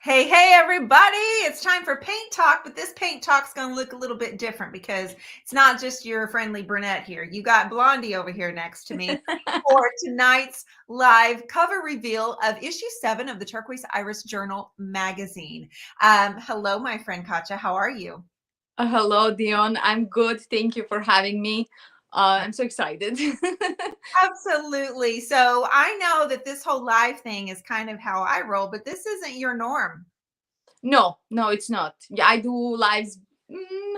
Hey, everybody. It's time for Paint Talk, but this Paint Talk's going to look a little bit different because it's not just your friendly brunette here. You got Blondie over here next to me for tonight's live cover reveal of issue 7 of the Turquoise Iris Journal magazine. Hello, my friend Katja. How are you? Hello, Dion. I'm good. Thank you for having me. I'm so excited. Absolutely. So I know that this whole live thing is kind of how I roll, but this isn't your norm. No, it's not. Yeah, I do lives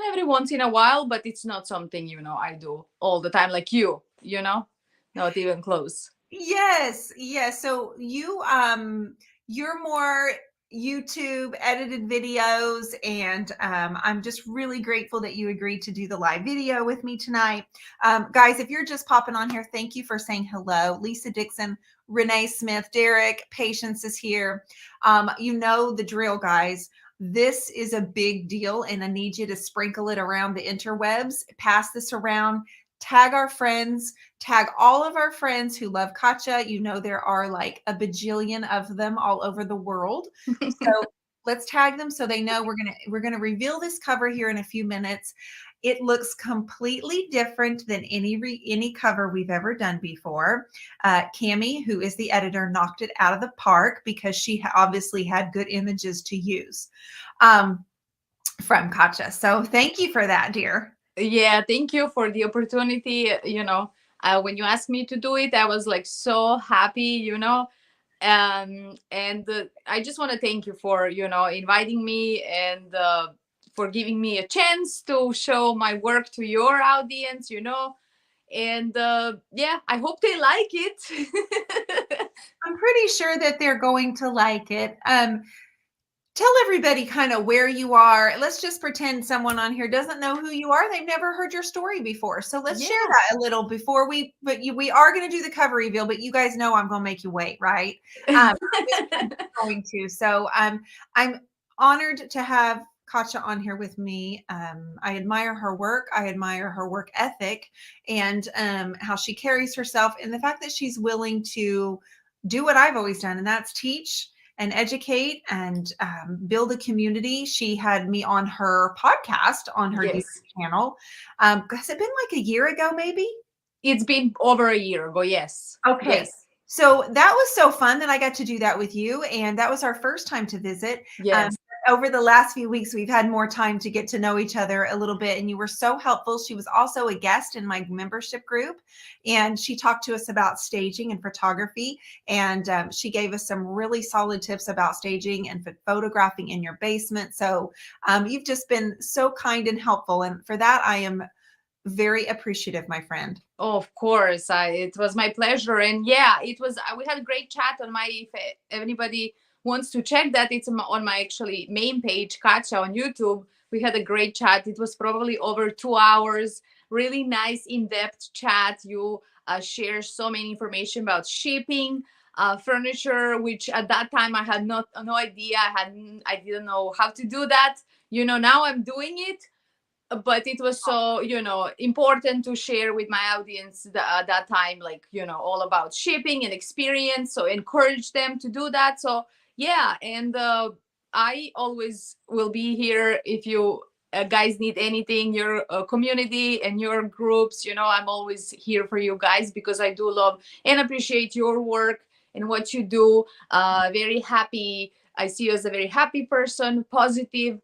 every once in a while, but it's not something, I do all the time like you, not even close. Yes. So you're more YouTube edited videos, and I'm just really grateful that you agreed to do the live video with me tonight. Guys, if you're just popping on here, thank you for saying hello. Lisa Dixon, Renee Smith, Derek, Patience is here. You know the drill, guys. This is a big deal, and I need you to sprinkle it around the interwebs, pass this around, tag our friends, tag all of our friends who love Kacha. You know, there are like a bajillion of them all over the world. So let's tag them so they know we're gonna reveal this cover here in a few minutes. It looks completely different than any cover we've ever done before. Cami, who is the editor, knocked it out of the park because she obviously had good images to use from Kacha. So thank you for that, dear. Yeah, thank you for the opportunity. When you asked me to do it, I was like so happy. And I just want to thank you for inviting me and for giving me a chance to show my work to your audience. And yeah, I hope they like it. I'm pretty sure that they're going to like it. Tell everybody kind of where you are. Let's just pretend someone on here doesn't know who you are. They've never heard your story before. So let's share Yeah. that a little before we are going to do the cover reveal, but you guys know I'm going to make you wait, right? I'm just going to. So I'm honored to have Katja on here with me. I admire her work. I admire her work ethic and how she carries herself, and the fact that she's willing to do what I've always done, and that's teach and educate and build a community. She had me on her podcast on her YouTube Yes. channel. Has it been like a year ago, maybe? It's been over a year ago. Yes. Okay. Yes. So that was so fun that I got to do that with you. And that was our first time to visit. Yes. Over the last few weeks, we've had more time to get to know each other a little bit. And you were so helpful. She was also a guest in my membership group. And she talked to us about staging and photography. And she gave us some really solid tips about staging and photographing in your basement. So you've just been so kind and helpful. And for that, I am very appreciative, my friend. Of course, it was my pleasure, and yeah, it was. We had a great chat on my. If anybody wants to check that, it's on my actually main page, Kacha on YouTube. We had a great chat. It was probably over 2 hours. Really nice, in-depth chat. You share so many information about shipping, furniture, which at that time I had no idea. I didn't know how to do that. Now I'm doing it, but it was so important to share with my audience that time, like all about shipping and experience, so encourage them to do that. So yeah, and I always will be here if you guys need anything, your community and your groups. I'm always here for you guys because I do love and appreciate your work and what you do. Very happy. I see you as a very happy person, positive,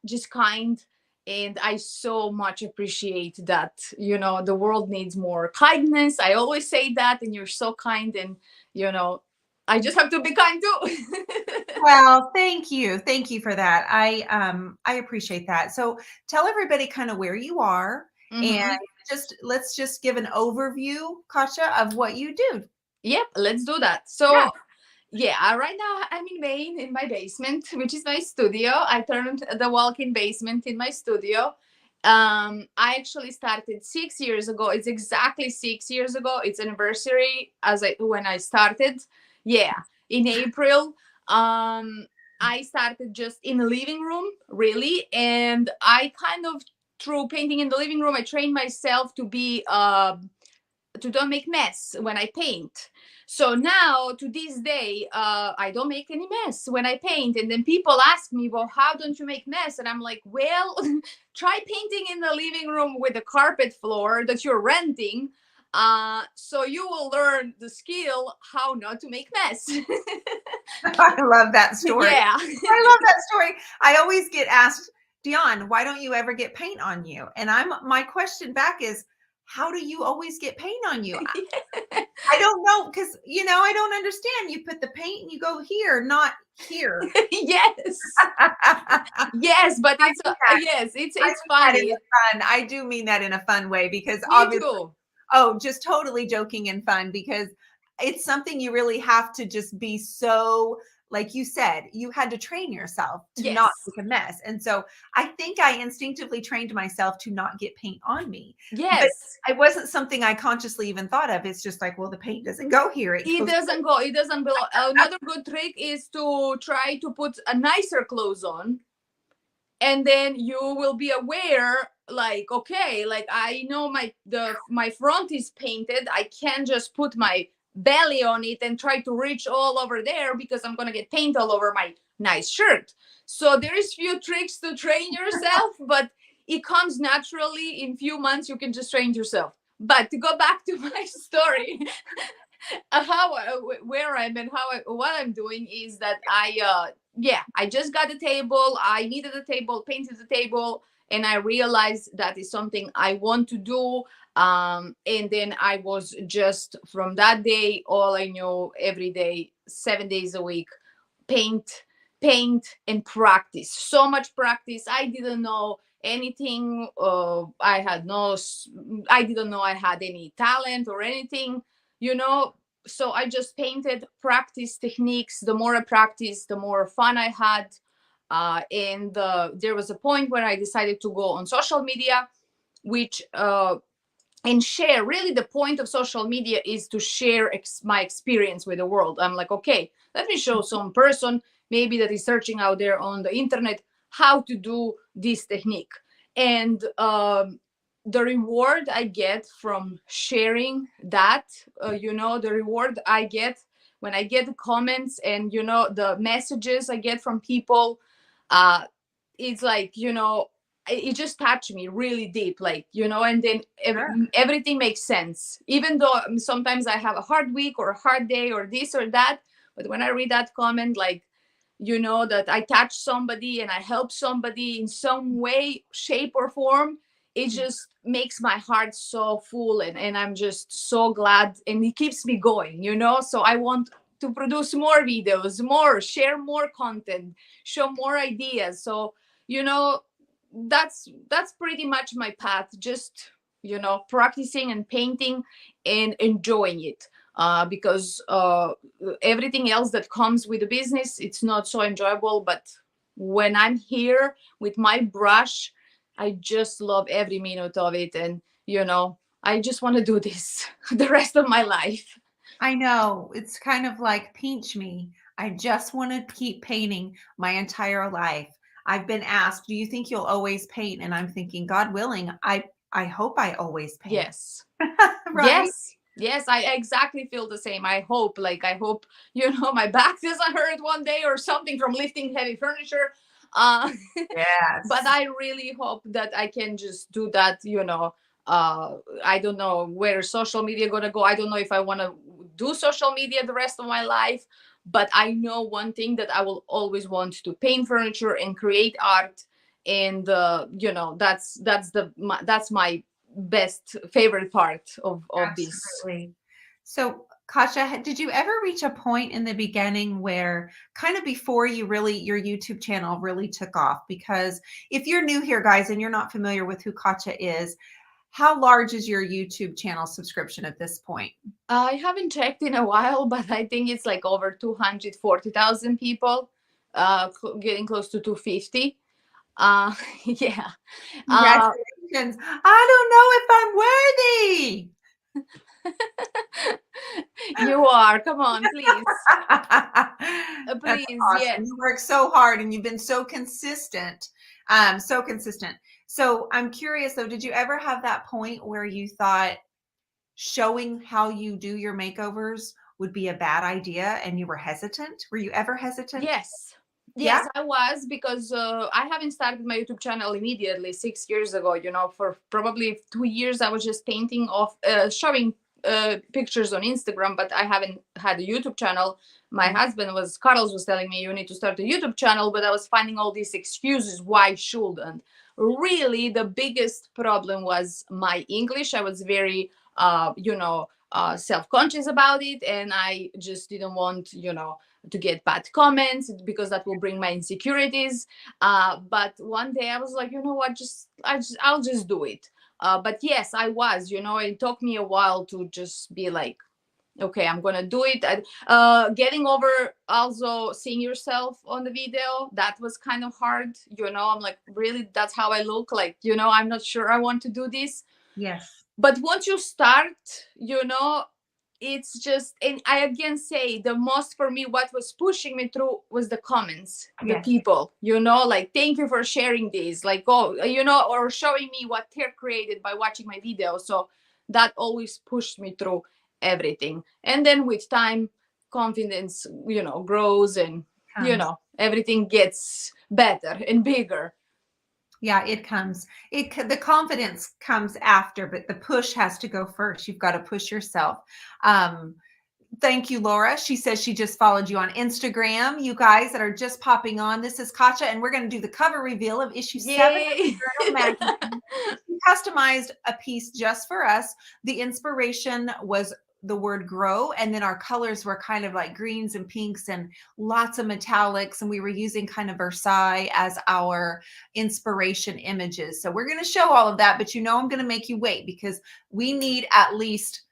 just kind, and I so much appreciate that. The world needs more kindness. I always say that, and you're so kind, and you know I just have to be kind too. Well, thank you for that. I appreciate that. So tell everybody kind of where you are, and Hmm. just let's just give an overview, Katja, of what you do. Yep, let's do that. Yeah. So yeah, right now I'm in Maine in my basement, which is my studio. I turned the walk-in basement in my studio. I actually started 6 years ago. It's exactly 6 years ago. It's anniversary when I started. Yeah, in April. Um, I started just in the living room, really, and I kind of, through painting in the living room, I trained myself to don't make mess when I paint. So now to this day, I don't make any mess when I paint. And then people ask me, well, how don't you make mess? And I'm like, well, try painting in the living room with a carpet floor that you're renting. So you will learn the skill how not to make mess. I love that story. Yeah. I love that story. I always get asked, Dion, why don't you ever get paint on you? And my question back is, how do you always get paint on you? I don't know, because I don't understand. You put the paint and you go here, not here. Yes. Yes, but it's yes, I it's mean that in funny. a fun. I do mean that in a fun way, because Me obviously, too. oh, just totally joking and fun, because it's something you really have to just be so, like you said, you had to train yourself to not Yes. make a mess. And so I think I instinctively trained myself to not get paint on me. But Yes. it wasn't something I consciously even thought of. It's just like, well, the paint doesn't go here. It It goes. doesn't go. It doesn't belong. Another good trick is to try to put a nicer clothes on, and then you will be aware, like, okay, like I know my front is painted. I can't just put my belly on it and try to reach all over there because I'm gonna get paint all over my nice shirt. So there is few tricks to train yourself, but it comes naturally. In few months you can just train yourself. But to go back to my story, where I'm and what I'm doing is that I just got a table. I needed a table, painted the table, and I realized that is something I want to do. And then I was just from that day, all I knew every day, 7 days a week, paint, paint, and practice. So much practice. I didn't know anything. I didn't know I had any talent or anything, you know. So I just painted, practice techniques. The more I practiced, the more fun I had. And there was a point where I decided to go on social media, which and share. Really, the point of social media is to share my experience with the world. I'm like, okay, let me show some person maybe that is searching out there on the internet how to do this technique. And the reward I get from sharing that, the reward I get when I get the comments and the messages I get from people, uh, it's like, it just touched me really deep, like, and then Sure. everything makes sense, even though sometimes I have a hard week or a hard day or this or that. But when I read that comment, like, that I touch somebody and I help somebody in some way, shape, or form, it just makes my heart so full, and I'm just so glad, and it keeps me going, so I want to produce more videos, share more content, show more ideas. So you know that's pretty much my path, just practicing and painting and enjoying it, because everything else that comes with the business, it's not so enjoyable. But when I'm here with my brush, I just love every minute of it, and I just want to do this the rest of my life. I know. It's kind of like pinch me. I just want to keep painting my entire life. I've been asked, do you think you'll always paint? And I'm thinking, God willing, I hope I always paint. Yes. Right? Yes, I exactly feel the same. I hope my back doesn't hurt one day or something from lifting heavy furniture. uh but Yes. I really hope that I can just do that. I don't know where social media gonna go. I don't know if I want to do social media the rest of my life, but I know one thing, that I will always want to paint furniture and create art. And that's my best favorite part of this. Absolutely. So, Kacha, did you ever reach a point in the beginning where kind of before your YouTube channel really took off? Because if you're new here, guys, and you're not familiar with who Kacha is, how large is your YouTube channel subscription at this point? I haven't checked in a while, but I think it's like over 240,000 people, getting close to 250. Yeah. Uh, Congratulations. I don't know if I'm worthy. you are. Come on, please. That's Please. Yeah. awesome. You work so hard and you've been so consistent. So consistent. So I'm curious though, did you ever have that point where you thought showing how you do your makeovers would be a bad idea and you were hesitant? Were you ever hesitant? Yes. Yeah. Yes, I was, because I haven't started my YouTube channel immediately 6 years ago. For probably 2 years, I was just painting of showing pictures on Instagram, but I haven't had a YouTube channel. My Mhm. husband Carlos was telling me you need to start a YouTube channel, but I was finding all these excuses why I shouldn't. Really, the biggest problem was my English. I was very, self-conscious about it, and I just didn't want, to get bad comments, because that will bring my insecurities. But one day I was like, you know what, I'll just do it. But yes, I was, it took me a while to just be like, okay, I'm gonna do it. Getting over also seeing yourself on the video, that was kind of hard. I'm like, really, that's how I look? Like, I'm not sure I want to do this. Yes. But once you start, it's just, and I again say, the most for me, what was pushing me through was the comments, the Yes. people, like, thank you for sharing this, like, oh, or showing me what they're created by watching my video. So that always pushed me through everything. And then with time, confidence, grows, and Comes. everything gets better and bigger. Yeah, it comes. The confidence comes after, but the push has to go first. You've got to push yourself. Um, Thank you, Laura. She says she just followed you on Instagram. You guys that are just popping on, this is Kacha, and we're going to do the cover reveal of issue 7 of the Yay. Journal magazine. She customized a piece just for us. The inspiration was the word grow, and then our colors were kind of like greens and pinks and lots of metallics, and we were using kind of Versailles as our inspiration images. So we're going to show all of that, but I'm going to make you wait, because we need at least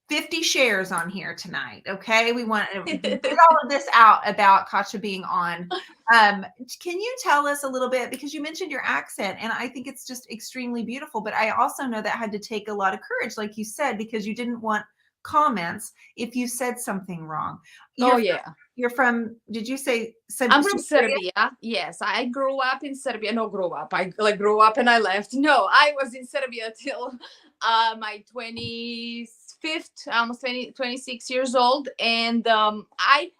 50 shares on here tonight. Okay. We want to get all of this out about Katja being on. Can you tell us a little bit, because you mentioned your accent, and I think it's just extremely beautiful, but I also know that had to take a lot of courage, like you said, because you didn't want comments if you said something wrong. Oh, yeah. You're from, did you say? I'm from Serbia. Yes, I grew up in Serbia. No, grew up. I like grew up and I left. No, I was in Serbia till my 25th, almost 26 years old. And I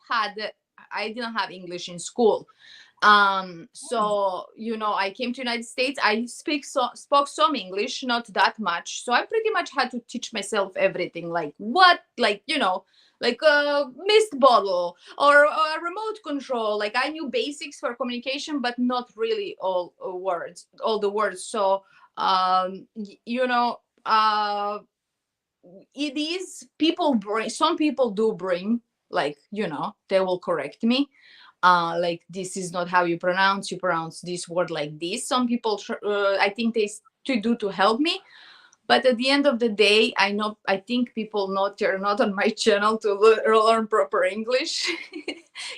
didn't have English in school. So I came to United States. I spoke some English, not that much, so I pretty much had to teach myself everything, like what, like a mist bottle or a remote control. Like, I knew basics for communication, but not really all the words. So it is, some people do bring, like, they will correct me, like, this is not how you pronounce this word like this. Some people I think they to do to help me, but at the end of the day, I think people know they're not on my channel to learn proper English.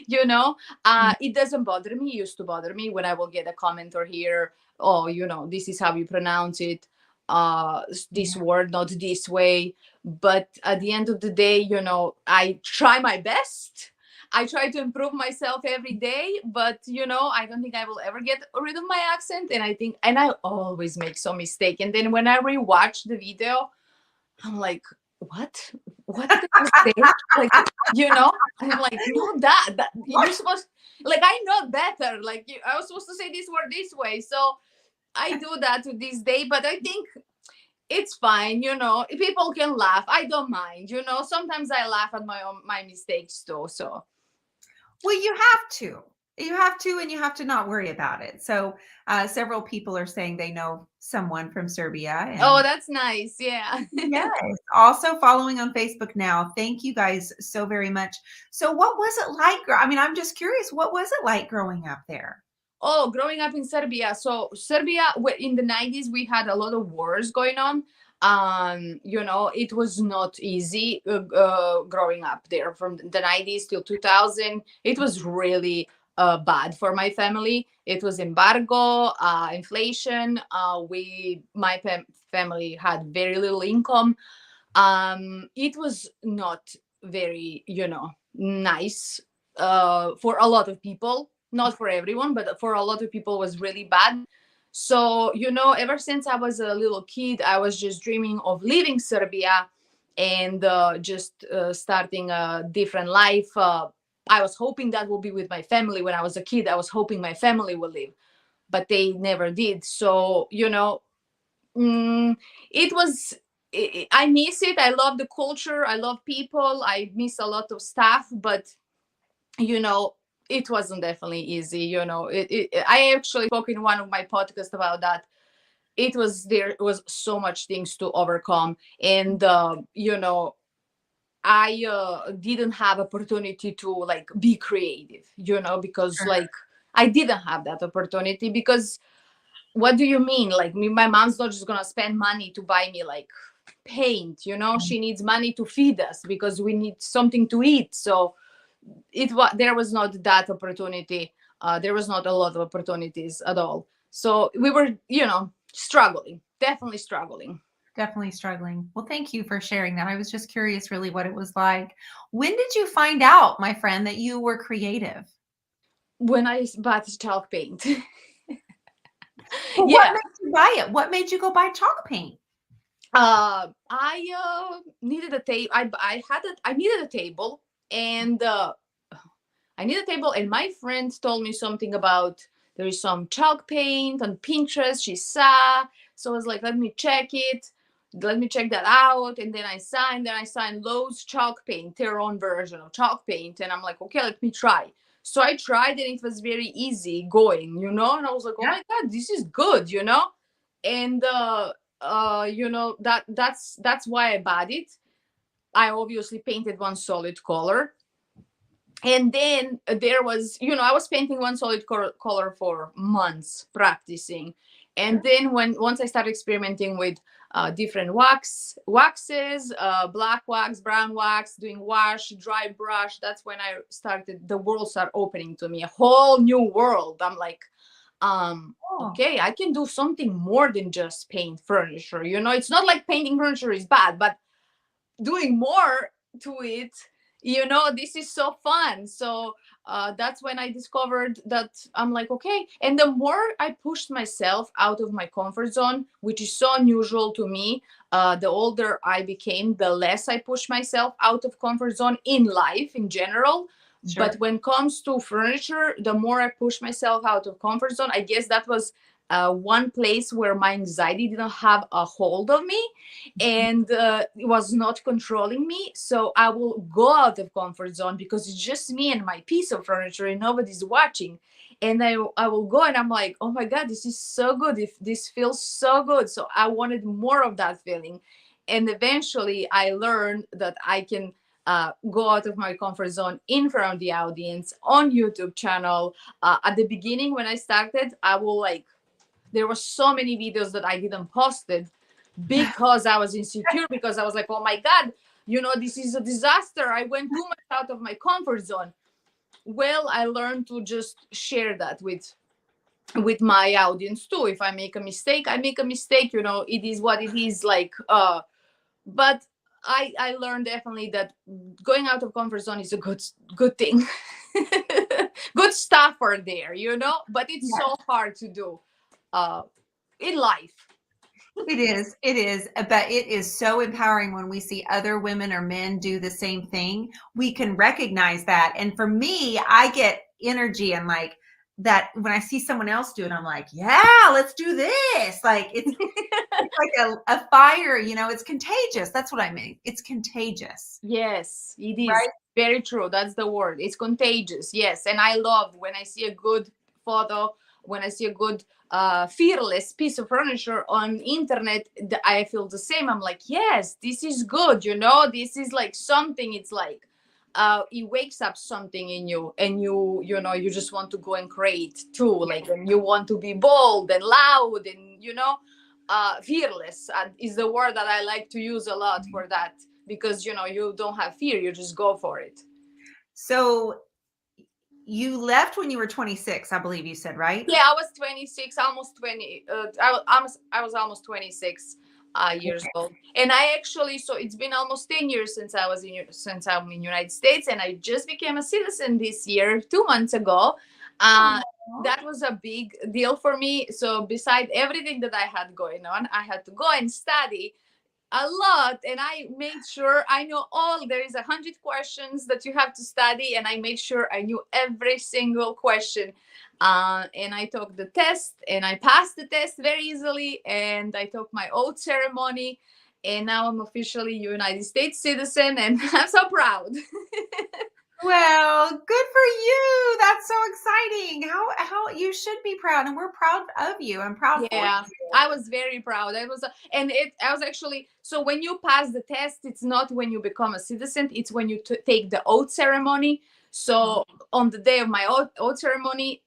It doesn't bother me. It used to bother me when I will get a comment or hear, oh, this is how you pronounce it, this word not this way. But at the end of the day, I try my best. I try to improve myself every day, but I don't think I will ever get rid of my accent. And I always make some mistake. And then when I rewatch the video, I'm like, what did I say? Like, I'm like, no, that you're supposed, like, I know better. Like, I was supposed to say this word this way. So I do that to this day, but I think it's fine. People can laugh. I don't mind. Sometimes I laugh at my mistakes too. So. Well, you have to. You have to, and you have to not worry about it. So, several people are saying they know someone from Serbia. Oh, that's nice. Yeah. Yes. Also following on Facebook now. Thank you guys so very much. So, what was it like? I mean, I'm just curious. What was it like growing up there? Oh, growing up in Serbia. So Serbia, in the 90s, we had a lot of wars going on. It was not easy growing up there from the 90s till 2000. It was really bad for my family. It was embargo, inflation. My family had very little income. It was not very, nice for a lot of people. Not for everyone, but for a lot of people was really bad. So, ever since I was a little kid, I was just dreaming of leaving Serbia and just starting a different life. I was hoping that will be with my family. When I was a kid, I was hoping my family will live, but they never did. So, mm, it was, I miss it. I love the culture. I love people. I miss a lot of stuff, but you know, it wasn't definitely easy. I actually spoke in one of my podcasts about that. There was so much things to overcome, and I didn't have opportunity to like be creative, because Sure. like I didn't have that opportunity. Because what do you mean? Like me, my mom's not just gonna spend money to buy me like paint. She needs money to feed us because we need something to eat. So there was not that opportunity. There was not a lot of opportunities at all. So we were, struggling, definitely struggling. Definitely struggling. Well, thank you for sharing that. I was just curious really what it was like. When did you find out, my friend, that you were creative? When I bought chalk paint. Well, what Yeah. made you buy it? What made you go buy chalk paint? I needed a table. I needed a table, and my friend told me something about there is some chalk paint on Pinterest. She saw, so I was like, let me check it, let me check that out. And then I signed Lowe's chalk paint, their own version of chalk paint, and I'm like, okay, let me try. So I tried, and it was very easy going, and I was like, oh Yeah. my god, this is good, and that's why I bought it. I obviously painted one solid color, and then there was, I was painting one solid color for months practicing. And Sure. then once I started experimenting with different waxes, black wax, brown wax, doing wash, dry brush, that's when the world started opening to me, a whole new world. I'm like, Oh, okay, I can do something more than just paint furniture. It's not like painting furniture is bad, but doing more to it, this is so fun. So that's when I discovered that I'm like, okay. And the more I pushed myself out of my comfort zone, which is so unusual to me, the older I became, the less I pushed myself out of comfort zone in life in general. But sure. when it comes to furniture, the more I push myself out of comfort zone, I guess that was one place where my anxiety didn't have a hold of me, and it was not controlling me. So I will go out of comfort zone because it's just me and my piece of furniture and nobody's watching. And I will go, and I'm like, oh my god, this is so good, if this feels so good. So I wanted more of that feeling. And eventually I learned that I can go out of my comfort zone in front of the audience on YouTube channel. At the beginning, when I started, I will like, there were so many videos that I didn't posted because I was insecure, because I was like, oh my god, this is a disaster, I went too much out of my comfort zone. Well, I learned to just share that with my audience too. If I make a mistake, I make a mistake, it is what it is. Like but I learned definitely that going out of comfort zone is a good thing. Good stuff are there, but it's Yeah. so hard to do uh in life. It is. It is. But it is so empowering when we see other women or men do the same thing. We can recognize that. And for me, I get energy and like that when I see someone else do it, I'm like, yeah, let's do this. Like it's like a fire, it's contagious. That's what I mean. It's contagious, Yes, it is right? very true. That's the word. It's contagious. Yes, and I love when I see a good photo, when I see a good fearless piece of furniture on internet. I feel the same. I'm like, yes, this is good. This is like something. It's like it wakes up something in you, and you just want to go and create too. Like, and you want to be bold and loud, and fearless is the word that I like to use a lot for that, because you don't have fear, you just go for it. So you left when you were 26, I believe you said, right? Yeah, I was 26, almost 20. I was almost 26 years old, and I actually, so it's been almost 10 years since I'm in United States, and I just became a citizen this year, 2 months ago. uh Aw. that was a big deal for me. So beside everything that I had going on, I had to go and study a lot, and I made sure I know all. There is 100 questions that you have to study, and I made sure I knew every single question. And I took the test, and I passed the test very easily. And I took my oath ceremony, and now I'm officially a United States citizen, and I'm so proud. Well, good for you. That's so exciting. How you should be proud, and we're proud of you. I'm proud for Yeah, you. I was very proud. I was, and it. I was actually. So when you pass the test, it's not when you become a citizen. It's when you take the oath ceremony. So on the day of my oath ceremony,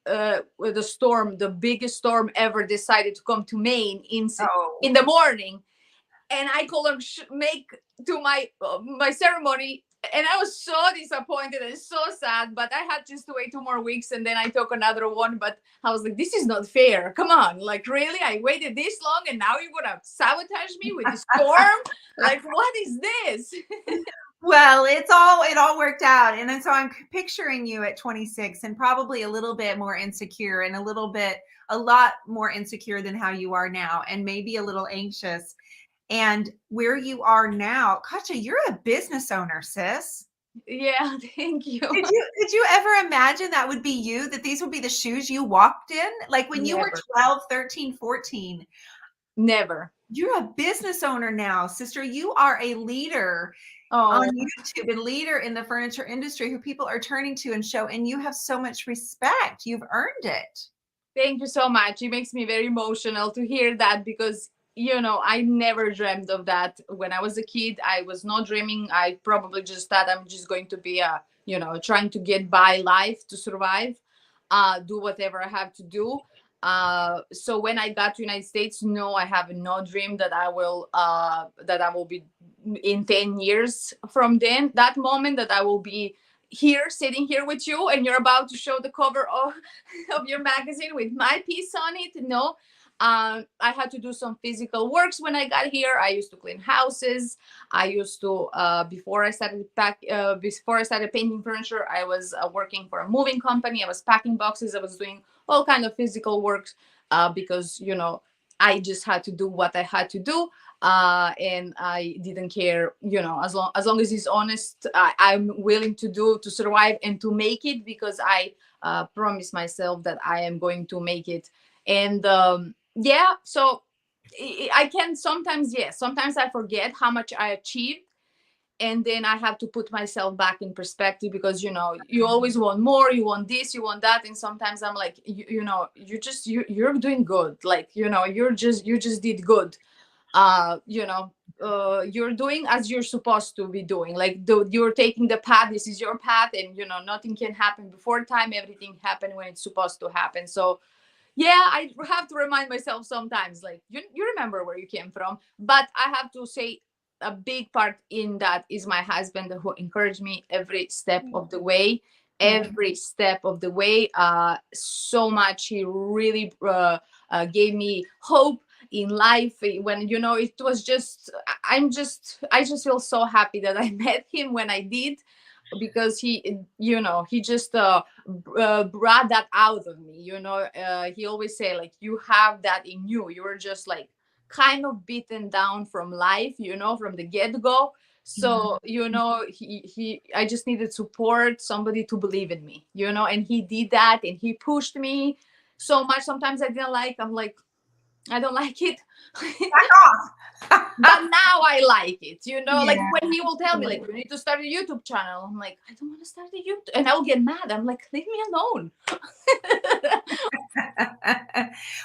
with the storm, the biggest storm ever, decided to come to Maine Oh. in the morning, and I couldn't make to my ceremony, and I was so disappointed and so sad. But I had just to wait 2 more weeks, and then I took another one. But I was like, this is not fair. Come on, like really, I waited this long, and now you're gonna sabotage me with the storm? Like, what is this? Well, it all worked out. And then so I'm picturing you at 26 and probably a little bit more insecure and a lot more insecure than how you are now, and maybe a little anxious. And where you are now, Katja, you're a business owner, sis. Yeah, thank you. Did you ever imagine that would be you, that these would be the shoes you walked in? Like when you were Never, 12, 13, 14, never. you're a business owner now, sister. You are a leader on Oh, YouTube and leader in the furniture industry who people are turning to and show, and you have so much respect. You've earned it. thank you so much. It makes me very emotional to hear that, because I never dreamed of that when I was a kid. I was not dreaming. I probably just thought I'm just going to be trying to get by life, to survive, do whatever I have to do. So when I got to United States, no, I have no dream that I will be in 10 years from then, that moment, that I will be here, sitting here with you, and you're about to show the cover of your magazine with my piece on it. No, I had to do some physical works when I got here. I used to clean houses. I used to, before I started painting furniture, I was working for a moving company. I was packing boxes. I was doing all kind of physical works, because I just had to do what I had to do, and I didn't care. As long as it's honest, I'm willing to survive and to make it, because I promised myself that I am going to make it. And yeah, so I can sometimes, yes, sometimes I forget how much I achieved, and then I have to put myself back in perspective, because you always want more, you want this, you want that, and sometimes I'm like, you're doing good, like you just did good. You're doing as you're supposed to be doing, like you're taking the path. This is your path, and nothing can happen before time. Everything happen when it's supposed to happen. So yeah, I have to remind myself sometimes, like, you remember where you came from. But I have to say, a big part in that is my husband, who encouraged me every step of the way. Yeah. Every step of the way, so much. He really gave me hope in life, when it was just, I just feel so happy that I met him when I did, because he just brought that out of me. He always say, like, you have that in you. You were just like kind of beaten down from life, from the get-go. So I just needed support, somebody to believe in me, and he did that, and he pushed me so much. Sometimes I didn't like, I'm like, I don't like it. Back off. But now I like it, like Yeah. when he will tell me, like, you need to start a YouTube channel. I'm like, I don't want to start a YouTube, and I'll get mad. I'm like, leave me alone.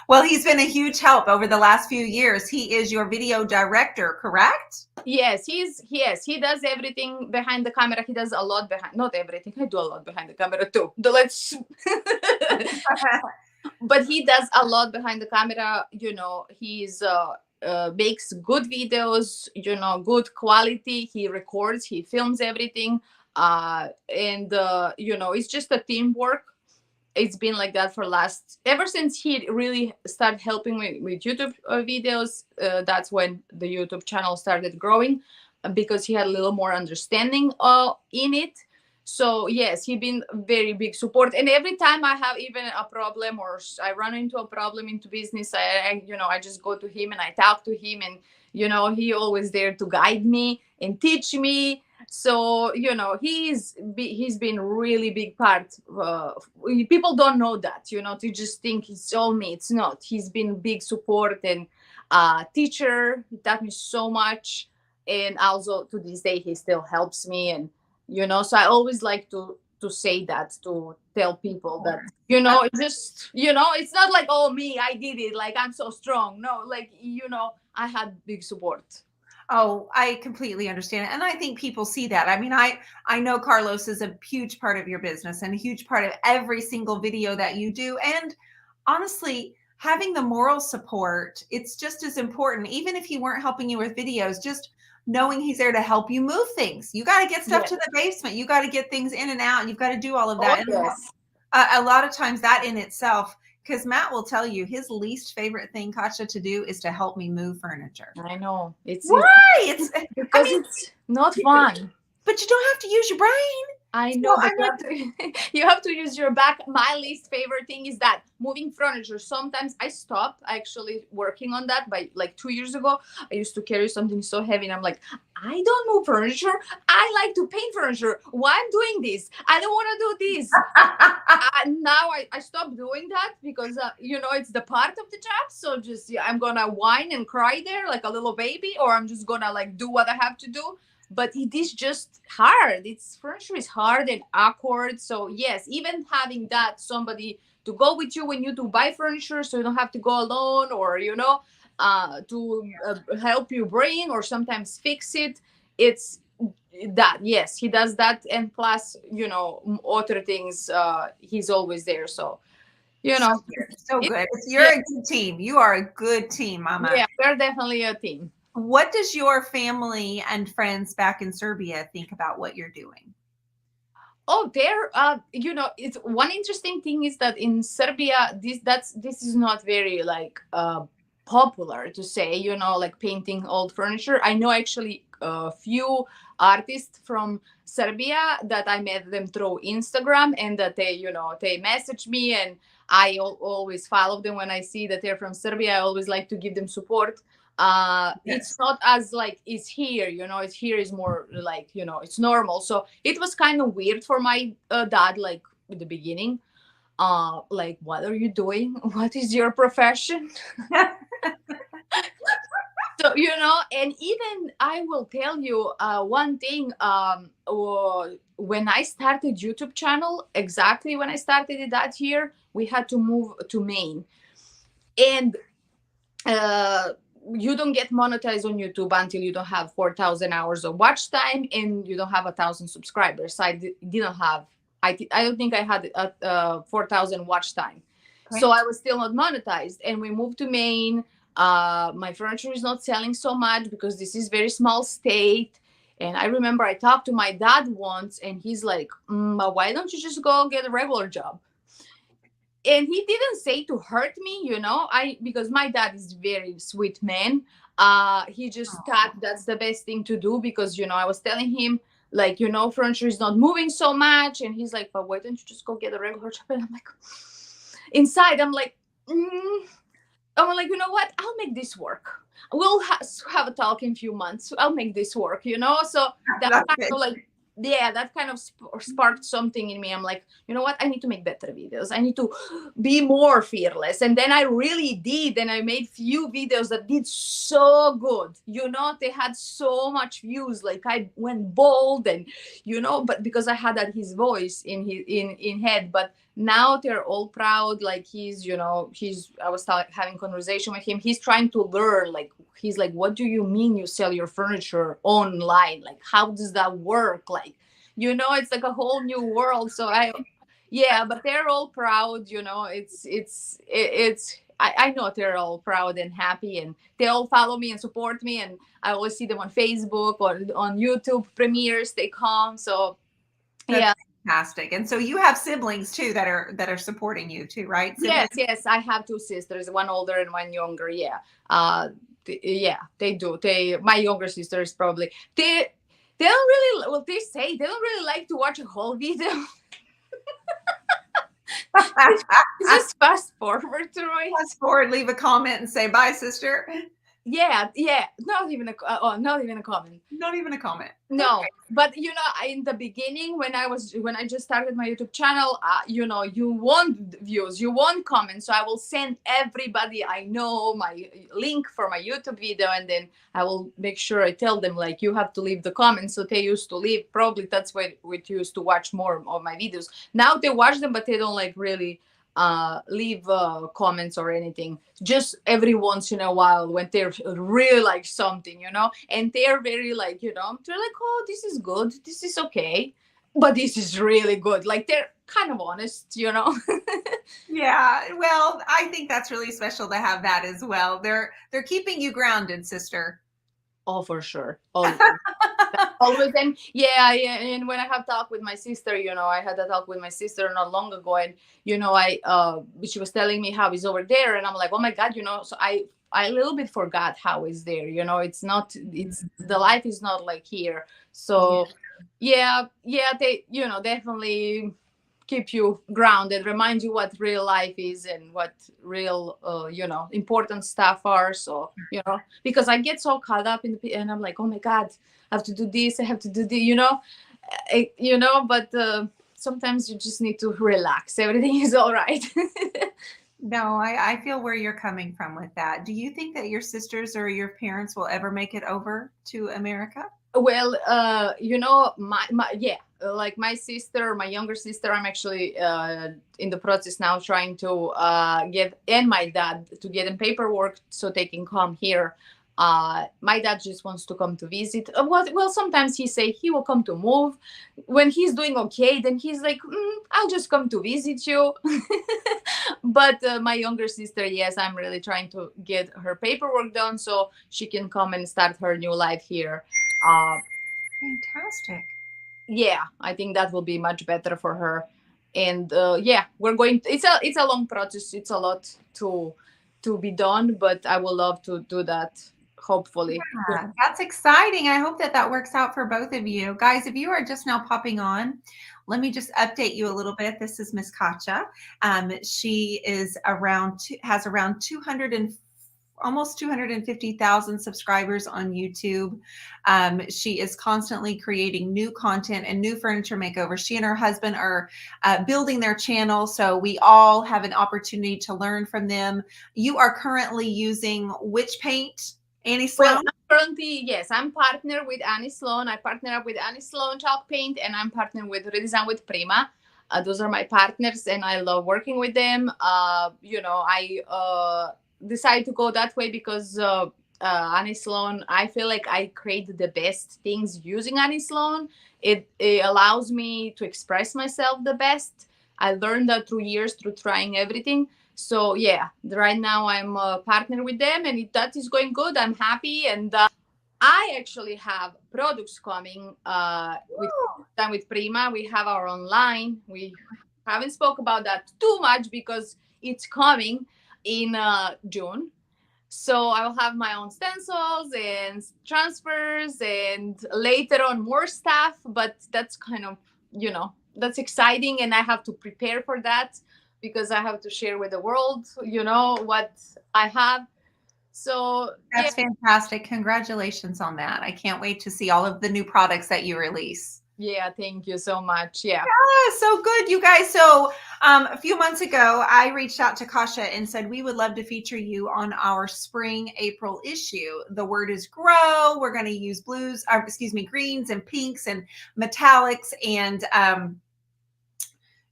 Well, he's been a huge help over the last few years. He is your video director, correct? Yes, he does everything behind the camera. He does a lot behind, not everything. I do a lot behind the camera too. Let's but he does a lot behind the camera. He's makes good videos, good quality. He records, he films everything, and it's just a teamwork. It's been like that for last, ever since he really started helping me with YouTube videos. That's when the YouTube channel started growing, because he had a little more understanding in it. So yes, he been very big support. And every time I have even a problem or I run into a problem into business, I just go to him and I talk to him, and he always there to guide me and teach me. So he's been really big part. People don't know that, they just think it's all me. It's not. He's been big support and teacher. He taught me so much, and also to this day he still helps me. And so I always like to say that, to tell people that it's not like, oh, me, I did it, like I'm so strong. No, like I had big support. Oh, I completely understand. And I think people see that. I mean, I know Carlos is a huge part of your business and a huge part of every single video that you do. And honestly, having the moral support, it's just as important. Even if he weren't helping you with videos, just knowing he's there to help you move things. You got to get stuff to the basement. You got to get things in and out, and you've got to do all of that. Oh, yes. A lot of times that in itself, because Matt will tell you his least favorite thing, Kacha, to do is to help me move furniture. I know. Why? It's because it's not fun. But you don't have to use your brain. I know, but you have to use your back. My least favorite thing is that moving furniture. Sometimes I stop actually working on that. By like 2 years ago, I used to carry something so heavy, and I'm like, I don't move furniture. I like to paint furniture. Why I'm doing this? I don't want to do this. Now I stopped doing that because it's the part of the job. So just I'm gonna whine and cry there like a little baby, or I'm just gonna like do what I have to do. But it is just hard. Furniture is hard and awkward. So yes, even having that somebody to go with you when you do buy furniture, so you don't have to go alone, or to help you bring or sometimes fix it. It's that, yes, he does that, and plus other things. He's always there. So so good. You're a good team. You are a good team, Mama. Yeah, we're definitely a team. What does your family and friends back in Serbia think about what you're doing? Oh, there, it's one interesting thing is that in Serbia, this is not very like popular to say, like painting old furniture. I know actually a few artists from Serbia that I met them through Instagram, and that they message me, and I always follow them when I see that they're from Serbia. I always like to give them support. Yes. It's not as like it's here, it's here is more like it's normal. So it was kind of weird for my dad, like in the beginning, like, what are you doing, what is your profession? So and even I will tell you one thing, when I started YouTube channel, exactly when I started it that year, we had to move to Maine, and you don't get monetized on YouTube until you don't have 4,000 hours of watch time and you don't have 1,000 subscribers. So I didn't have, I don't think I had 4,000 watch time. Right. So I was still not monetized, and we moved to Maine. My furniture is not selling so much because this is very small state. And I remember I talked to my dad once, and he's like, why don't you just go get a regular job? And he didn't say to hurt me, because my dad is very sweet man. He just thought that's the best thing to do, because, I was telling him, like, furniture is not moving so much. And he's like, but why don't you just go get a regular job? And I'm like, inside, I'm like, I'm like, you know what? I'll make this work. We'll have a talk in a few months. I'll make this work, So that kind of like, that kind of sparked something in me. I'm like, you know what? I need to make better videos. I need to be more fearless. And then I really did. And I made few videos that did so good. They had so much views. Like I went bold, and, but because I had that his voice in head. But now they're all proud. Like I was having conversation with him. He's trying to learn, like, he's like, what do you mean you sell your furniture online? Like, how does that work? Like, it's like a whole new world. So but they're all proud, I know they're all proud and happy, and they all follow me and support me. And I always see them on Facebook or on YouTube premieres, they come. So that's fantastic. And so you have siblings too that are supporting you too, right? Siblings? Yes, I have two sisters, one older and one younger. They do. My younger sister is probably They don't really, well, they say they don't really like to watch a whole video. It's just fast forward through it. Fast forward, leave a comment, and say bye, sister. Yeah, yeah. Not even a not even a comment. Not even a comment. No, but you know, in the beginning, when I just started my YouTube channel, you know, you want views, you want comments, so I will send everybody I know my link for my YouTube video, and then I will make sure I tell them like you have to leave the comments. So they used to leave. Probably that's why we used to watch more of my videos. Now they watch them, but they don't like really leave comments or anything, just every once in a while when they're really like something, you know, and they're very like, you know, they're like, oh, this is good, this is okay, but this is really good, like they're kind of honest, you know. Yeah, well, I think that's really special to have that as well. They're keeping you grounded, sister. Oh, for sure. Always. Always. And yeah, yeah, and when I have talked with my sister, you know, I had a talk with my sister not long ago, and you know, she was telling me how he's over there, and I'm like, oh my god, you know, so I a little bit forgot how is there, you know, it's not, it's the life is not like here. So yeah, yeah, they, you know, definitely keep you grounded, remind you what real life is and what real you know, important stuff are. So you know, because I get so caught up in the, and I'm like, oh my god, I have to do this, I have to do the, you know, you know, but sometimes you just need to relax, everything is all right. No, I feel where you're coming from with that. Do you think that your sisters or your parents will ever make it over to America? Well, you know, my yeah, like my sister, my younger sister, I'm actually in the process now trying to get, and my dad, to get in paperwork so they can come here. My dad just wants to come to visit. Well, sometimes he say he will come to move. When he's doing okay, then he's like, I'll just come to visit you. But my younger sister, yes, I'm really trying to get her paperwork done so she can come and start her new life here. uh, Fantastic. yeah, I think that will be much better for her. And yeah, we're going to, it's a long process, it's a lot to be done, but I would love to do that, hopefully. Yeah, that's exciting. I hope that that works out for both of you. Guys, if you are just now popping on, let me just update you a little bit. This is Miss Kacha. She is has around 200 and almost 250,000 subscribers on YouTube. She is constantly creating new content and new furniture makeovers. She and her husband are building their channel, so we all have an opportunity to learn from them. You are currently using which paint, Annie Well, Sloan? I'm currently, yes, I'm partnered with Annie Sloan. I partner up with Annie Sloan Chalk Paint, and I'm partnered with Redesign with Prima. Those are my partners, and I love working with them. You know, I decided to go that way because Annie Sloan, I feel like I create the best things using Annie Sloan. It allows me to express myself the best. I learned that through years, through trying everything. So yeah, right now I'm a partner with them, and that is going good. I'm happy, and I actually have products coming with Prima. We have our online. We haven't spoke about that too much because it's coming in June. So I will have my own stencils and transfers, and later on more stuff. But that's kind of, you know, that's exciting, and I have to prepare for that because I have to share with the world, you know, what I have. So yeah, That's fantastic. Congratulations on that. I can't wait to see all of the new products that you release. yeah, thank you so much. Yeah. Yeah, so good, you guys. So a few months ago, I reached out to Kacha and said we would love to feature you on our spring April issue. The word is grow. We're going to use blues, excuse me, greens and pinks and metallics. And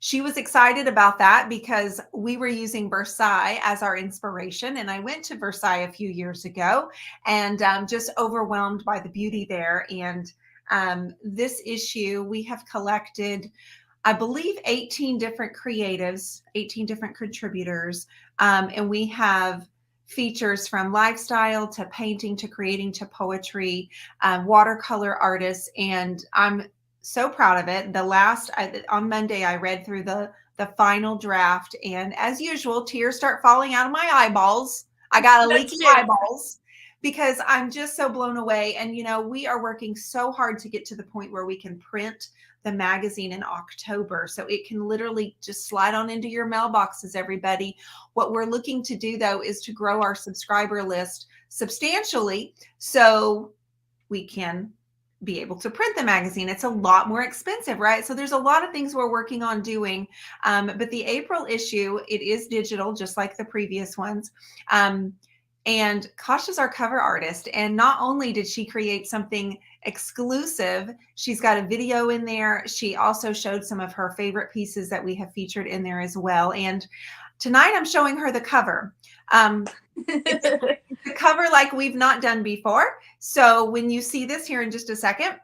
she was excited about that because we were using Versailles as our inspiration. And I went to Versailles a few years ago and just overwhelmed by the beauty there. And this issue, we have collected, I believe, 18 different creatives, 18 different contributors. And we have features from lifestyle to painting to creating to poetry, watercolor artists. And I'm so proud of it. On Monday, I read through the final draft. And as usual, tears start falling out of my eyeballs. I got a leaky eyeballs because I'm just so blown away. And, we are working so hard to get to the point where we can print the magazine in October. So it can literally just slide on into your mailboxes, everybody. What we're looking to do, though, is to grow our subscriber list substantially so we can be able to print the magazine. It's a lot more expensive, right? So there's a lot of things we're working on doing. But the April issue, it is digital, just like the previous ones. And Kacha's our cover artist. And not only did she create something exclusive, she's got a video in there. She also showed some of her favorite pieces that we have featured in there as well. And tonight I'm showing her the cover. It's the cover like we've not done before. So when you see this here in just a second,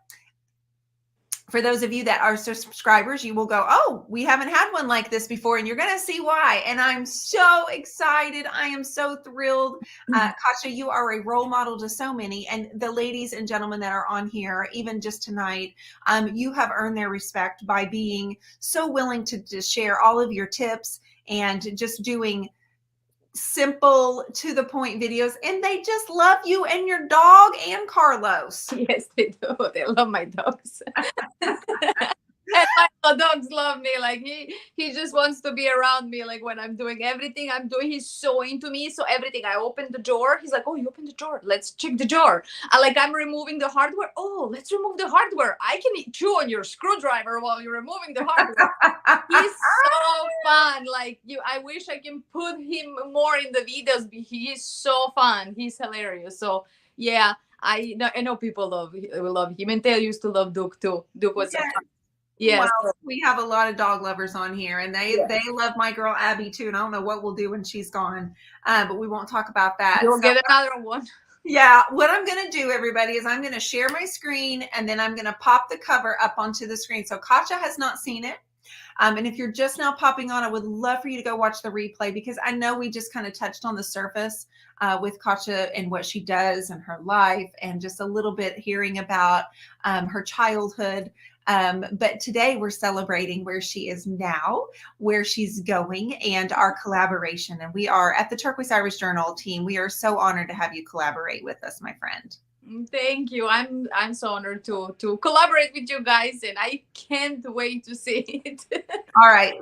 for those of you that are subscribers, you will go, oh, we haven't had one like this before, and you're going to see why. And I'm so excited. I am so thrilled. Kacha, you are a role model to so many. And the ladies and gentlemen that are on here, even just tonight, you have earned their respect by being so willing to share all of your tips and just doing simple to the point videos, and they just love you and your dog and Carlos. Yes, they do. They love my dogs. And my dogs love me. Like he just wants to be around me. Like when I'm doing everything I'm doing, he's so into me. So everything, I open the drawer, he's like, oh, you opened the drawer, let's check the drawer. I'm removing the hardware, oh, let's remove the hardware. I can chew on your screwdriver while you're removing the hardware. He's so fun. Like I wish I can put him more in the videos. He is so fun. He's hilarious. So yeah, I know people love him, and they used to love Duke too. Duke was so fun. Yes. Well, we have a lot of dog lovers on here, and they love my girl Abby too. And I don't know what we'll do when she's gone, but we won't talk about that. You'll get another one. Yeah, what I'm going to do, everybody, is I'm going to share my screen, and then I'm going to pop the cover up onto the screen. So Kacha has not seen it. And if you're just now popping on, I would love for you to go watch the replay, because I know we just kind of touched on the surface with Kacha and what she does and her life, and just a little bit hearing about her childhood. But today we're celebrating where she is now, where she's going, and our collaboration. And we are at the Turquoise Irish Journal team. We are so honored to have you collaborate with us, my friend. Thank you. I'm so honored to collaborate with you guys, and I can't wait to see it. All right.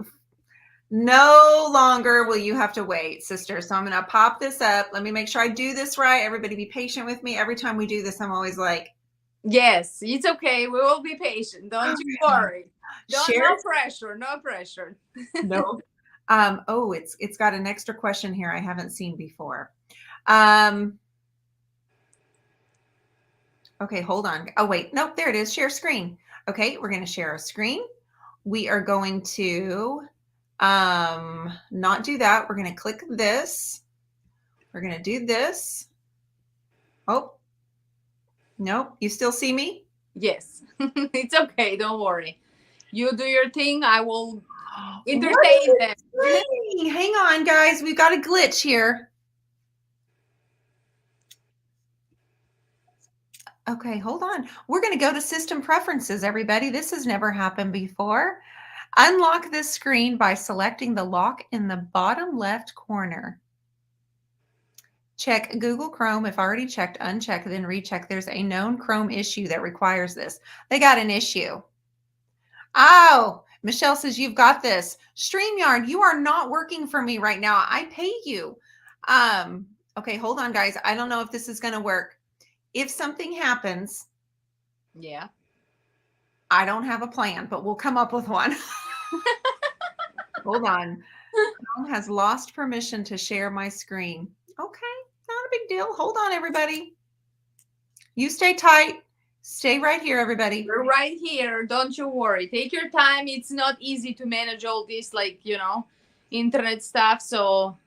No longer will you have to wait, sister. So I'm going to pop this up. Let me make sure I do this right. Everybody be patient with me. Every time we do this, I'm always like, yes, it's okay. We will be patient. Don't you worry. No pressure. No pressure. No. Oh, it's got an extra question here I haven't seen before. Okay, hold on. Oh, wait. Nope, there it is. Share screen. Okay, we're going to share a screen. We are going to not do that. We're going to click this. We're going to do this. Oh, nope. You still see me? Yes. It's okay. Don't worry. You do your thing. I will entertain them. Hang on, guys. We've got a glitch here. Okay, hold on. We're going to go to system preferences, everybody. This has never happened before. Unlock this screen by selecting the lock in the bottom left corner. Check Google Chrome. If already checked, uncheck, then recheck. There's a known Chrome issue that requires this. They got an issue. Oh, Michelle says, you've got this. StreamYard, you are not working for me right now. I pay you. Okay, hold on, guys. I don't know if this is going to work. If something happens, yeah, I don't have a plan, but we'll come up with one. Hold on. Chrome has lost permission to share my screen. Okay, not a big deal. Hold on, everybody. You stay tight. Stay right here, everybody. We're right here. Don't you worry. Take your time. It's not easy to manage all this, internet stuff. So,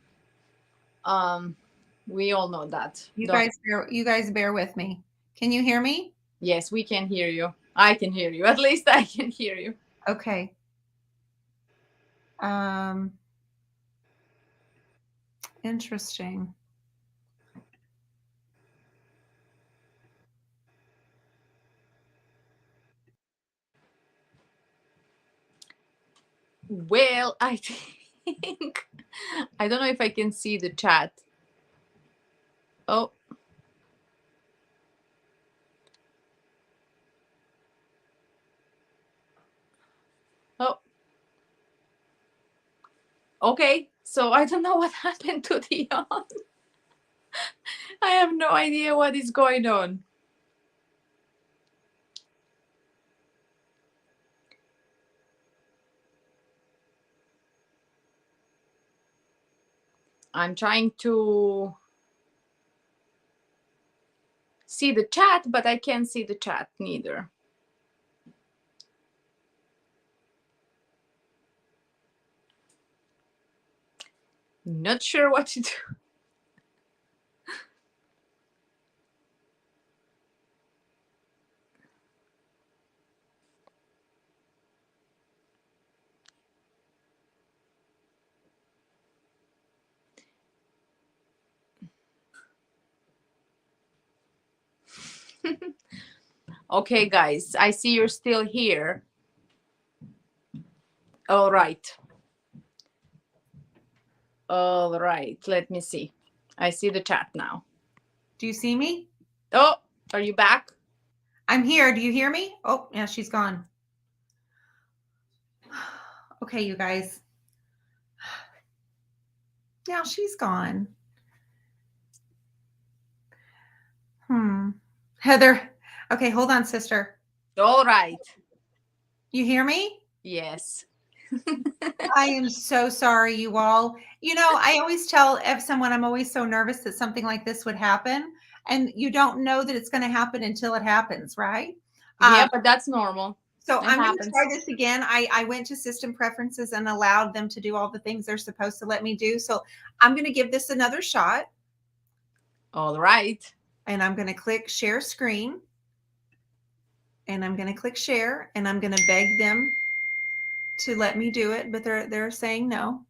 we all know that. You guys bear with me. Can you hear me? Yes, we can hear you. I can hear you. At least I can hear you. Okay. Interesting. Well, I think I don't know if I can see the chat. Oh, Okay, so I don't know what happened to the on. I have no idea what is going on. I'm trying to see the chat, but I can't see the chat neither. Not sure what to do. Okay, guys, I see you're still here. All right. All right, let me see. I see the chat now. Do you see me? Oh, are you back? I'm here. Do you hear me? Oh, yeah, she's gone. Okay, you guys. Now she's gone. Heather. Okay, hold on, sister. All right. You hear me? Yes. I am so sorry, you all. You know, I always tell someone I'm always so nervous that something like this would happen. And you don't know that it's going to happen until it happens, right? Yeah, but that's normal. So It I'm going to happens. try this again. I went to system preferences and allowed them to do all the things they're supposed to let me do. So I'm going to give this another shot. All right. And I'm going to click share screen. And I'm going to click share. And I'm going to beg them to let me do it. But they're saying no.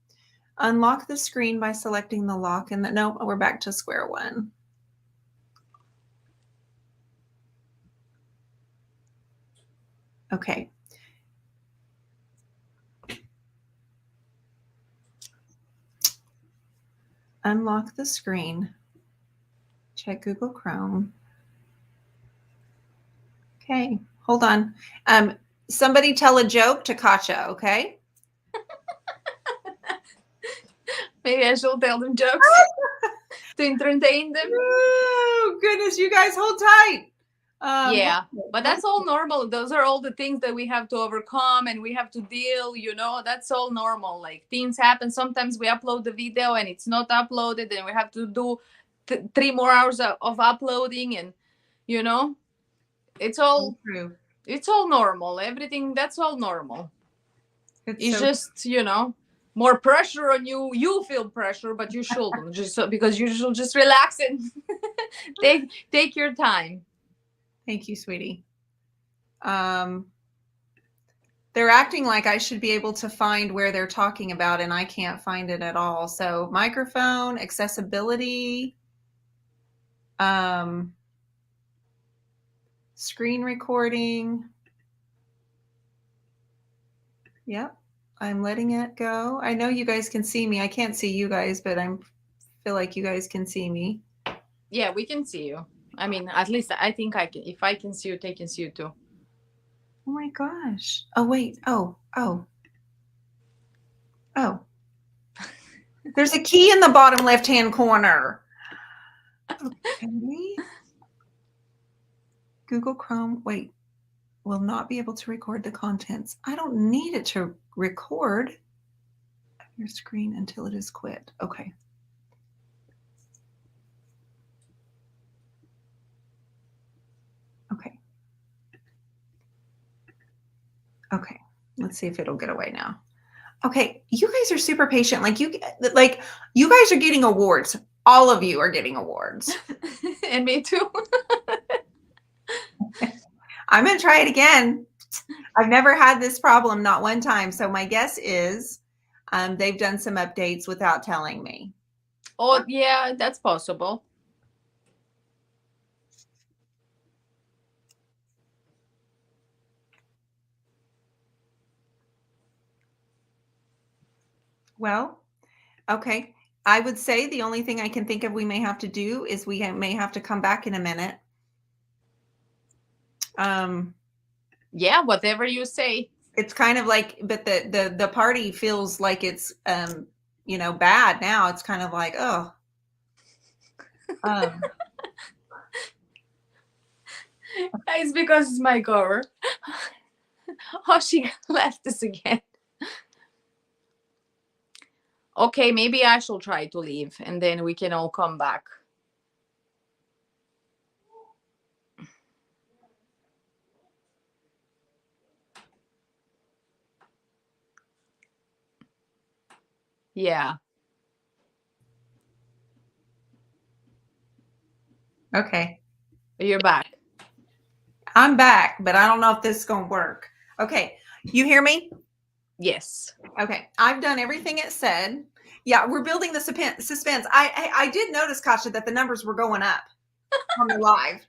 Unlock the screen by selecting the lock. And no, we're back to square one. Okay. Unlock the screen. Check Google Chrome. Okay, hold on. Somebody tell a joke to Kacha, okay? Maybe I should tell them jokes to entertain them. Oh, goodness, you guys hold tight. Yeah, but that's all normal. Those are all the things that we have to overcome and we have to deal, that's all normal. Like things happen. Sometimes we upload the video and it's not uploaded and we have to do 3 more hours of uploading and, it's all true. It's all normal. Everything, that's all normal. It's so just, more pressure on you. You feel pressure, but you shouldn't. Just because you should just relax and take your time. Thank you, sweetie. They're acting like I should be able to find where they're talking about, and I can't find it at all. So microphone, accessibility, screen recording. Yep, I'm letting it go. I know you guys can see me. I can't see you guys, but I feel like you guys can see me. Yeah, we can see you. I mean, at least I think I can. If I can see you, they can see you too. Oh my gosh. Oh, wait. Oh. There's a key in the bottom left-hand corner. Okay. Google Chrome, wait, will not be able to record the contents. I don't need it to record your screen until it is quit. Okay. Okay. Okay. Let's see if it'll get away now. Okay, you guys are super patient. Like you guys are getting awards. All of you are getting awards. And me too. I'm going to try it again. I've never had this problem, not one time. So my guess is they've done some updates without telling me. Oh, yeah, that's possible. Well, okay. I would say the only thing I can think of we may have to do is we may have to come back in a minute. Yeah, whatever you say. It's kind of like, but the party feels like it's bad now. It's kind of like, oh. Um, It's because it's my cover. Oh, she left us again. Okay, maybe I shall try to leave and then we can all come back. Yeah. okay. You're back. I'm back, but I don't know if this is going to work. Okay. You hear me? Yes. Okay. I've done everything it said. Yeah, we're building the suspense. I did notice, Kacha, that the numbers were going up on the live.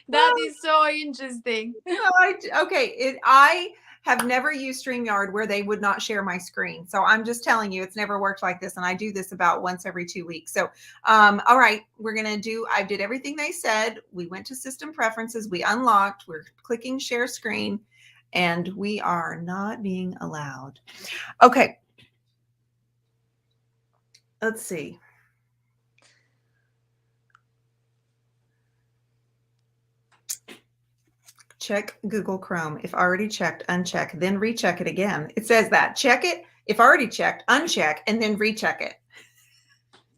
That is so interesting. I have never used StreamYard where they would not share my screen. So I'm just telling you, it's never worked like this. And I do this about once every 2 weeks. So, all right, I did everything they said. We went to system preferences. We unlocked, we're clicking share screen, and we are not being allowed. Okay. Let's see. Check Google Chrome. If already checked, uncheck, then recheck it again. It says that. Check it. If already checked, uncheck, and then recheck it.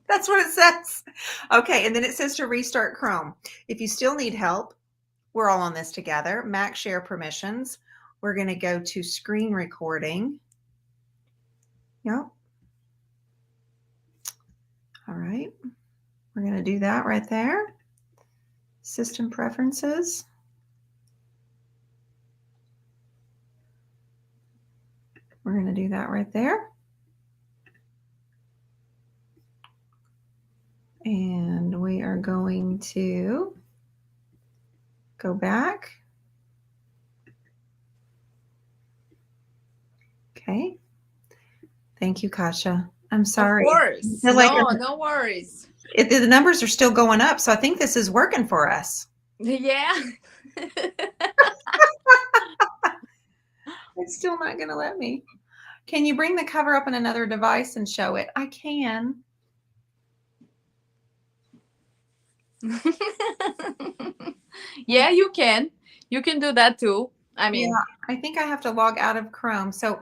That's what it says. Okay, and then it says to restart Chrome. If you still need help, we're all on this together. Mac share permissions. We're going to go to screen recording. Yep. All right. We're going to do that right there. System preferences. We're going to do that right there. And we are going to go back. Okay. Thank you, Kacha. I'm sorry. Of course. No worries. The numbers are still going up, so I think this is working for us. Yeah. It's still not going to let me. Can you bring the cover up on another device and show it? I can. Yeah, you can. You can do that too. I mean, yeah, I think I have to log out of Chrome. So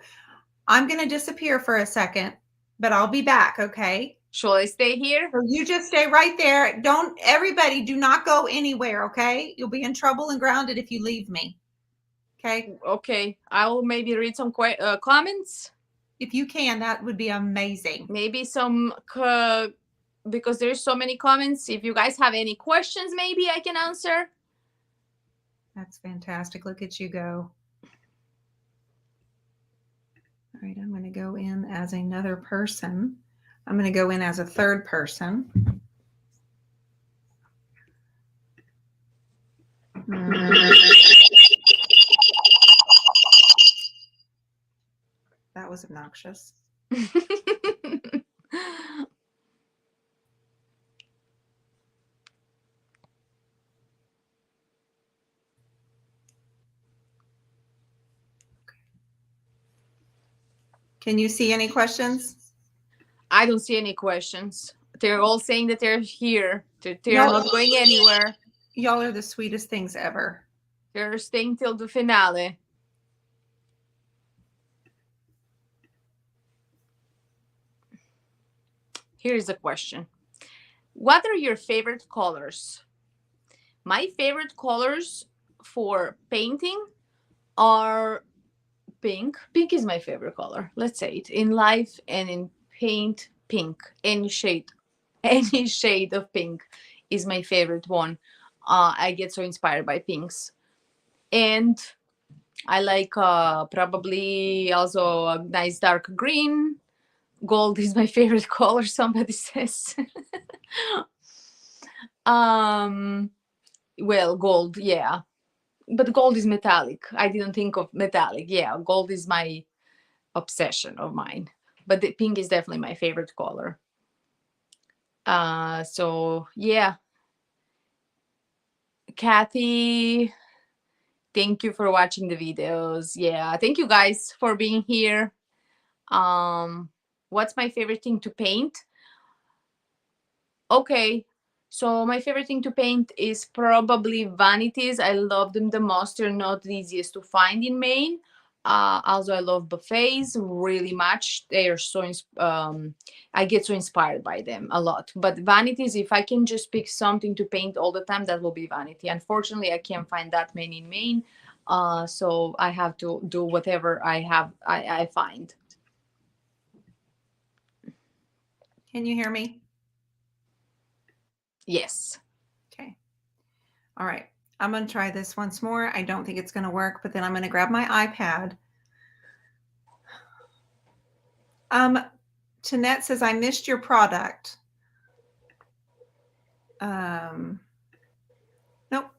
I'm going to disappear for a second, but I'll be back, okay? Shall I stay here? So you just stay right there. Everybody do not go anywhere, okay? You'll be in trouble and grounded if you leave me. Okay? Okay. I will maybe read some comments. If you can, that would be amazing. Maybe some, because there's so many comments. If you guys have any questions, maybe I can answer. That's fantastic. Look at you go. All right, I'm going to go in as another person. I'm going to go in as a third person. That was obnoxious. Can you see any questions? I don't see any questions. They're all saying that they're here. They're not going anywhere. Y'all are the sweetest things ever. They're staying till the finale. Here's a question. What are your favorite colors? My favorite colors for painting are pink. Pink is my favorite color. Let's say it. In life and in paint, pink. Any shade of pink is my favorite one. I get so inspired by pinks. And I like probably also a nice dark green. Gold is my favorite color, somebody says. Well, gold, yeah. But gold is metallic. I didn't think of metallic. Yeah, gold is my obsession of mine. But the pink is definitely my favorite color. So yeah. Kathy, thank you for watching the videos. Yeah, thank you guys for being here. What's my favorite thing to paint? Okay, so my favorite thing to paint is probably vanities. I love them the most. They're not the easiest to find in Maine. Also, I love buffets really much. They are so I get so inspired by them a lot. But vanities, if I can just pick something to paint all the time, that will be vanity. Unfortunately, I can't find that many in Maine, so I have to do whatever I find. Can you hear me? Yes. Okay. All right. I'm going to try this once more. I don't think it's going to work, but then I'm going to grab my iPad. Tanette says, I missed your product. Nope,